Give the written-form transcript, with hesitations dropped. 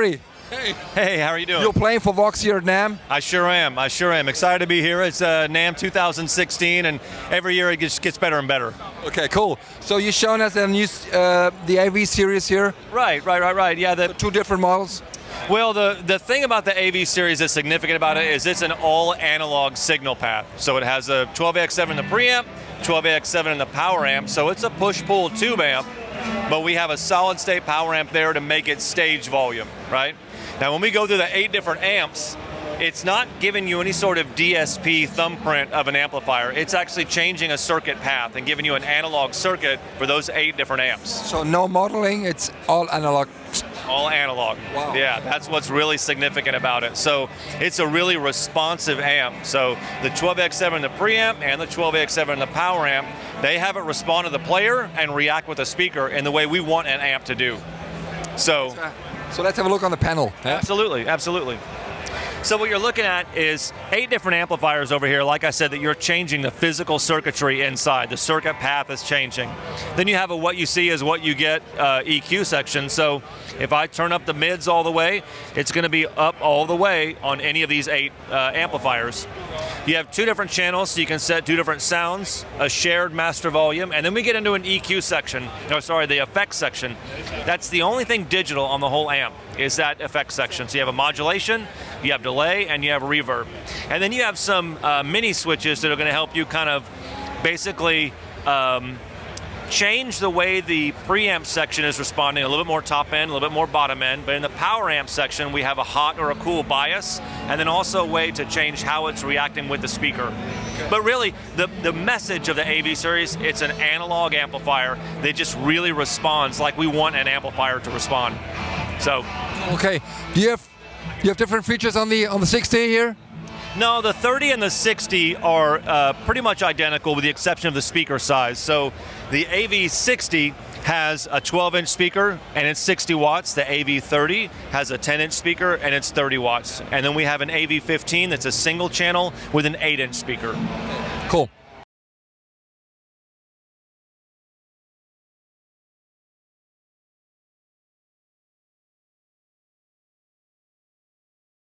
Serie. Hey, how are you doing? You're playing for Vox here at NAMM? I sure am. Excited to be here. It's NAMM 2016, and every year it just gets better and better. Okay, cool. So you're showing us the AV series here? Right. Yeah. Two different models? Well, the thing about the AV series that's significant about it is it's an all analog signal path. So it has a 12AX7 in the preamp, 12AX7 in the power amp. So it's a push-pull tube amp, but we have a solid state power amp there to make it stage volume, right? Now, when we go through the 8 different amps, it's not giving you any sort of DSP thumbprint of an amplifier. It's actually changing a circuit path and giving you an analog circuit for those 8 different amps. So no modeling, it's all analog. All analog. Wow. Yeah, that's what's really significant about it. So it's a really responsive amp. So the 12AX7 in the preamp and the 12AX7 in the power amp, they have it respond to the player and react with the speaker in the way we want an amp to do. So let's have a look on the panel. Absolutely. So what you're looking at is 8 different amplifiers over here. Like I said, that you're changing the physical circuitry inside. The circuit path is changing. Then you have a what you see is what you get EQ section. So if I turn up the mids all the way, it's going to be up all the way on any of these 8 amplifiers. You have 2 different channels, so you can set 2 different sounds, a shared master volume, and then we get into an EQ section, the effects section. That's the only thing digital on the whole amp, is that effects section. So you have a modulation, you have delay, and you have reverb. And then you have some mini switches that are going to help you kind of basically change the way the preamp section is responding, a little bit more top end, a little bit more bottom end, but in the power amp section we have a hot or a cool bias, and then also a way to change how it's reacting with the speaker. But really, the message of the AV series, it's an analog amplifier that just really responds like we want an amplifier to respond. So. Okay, do you have different features on the 60 here? No, the 30 and the 60 are pretty much identical with the exception of the speaker size. So the AV60 has a 12-inch speaker and it's 60 watts. The AV30 has a 10-inch speaker and it's 30 watts. And then we have an AV15 that's a single channel with an 8-inch speaker. Cool.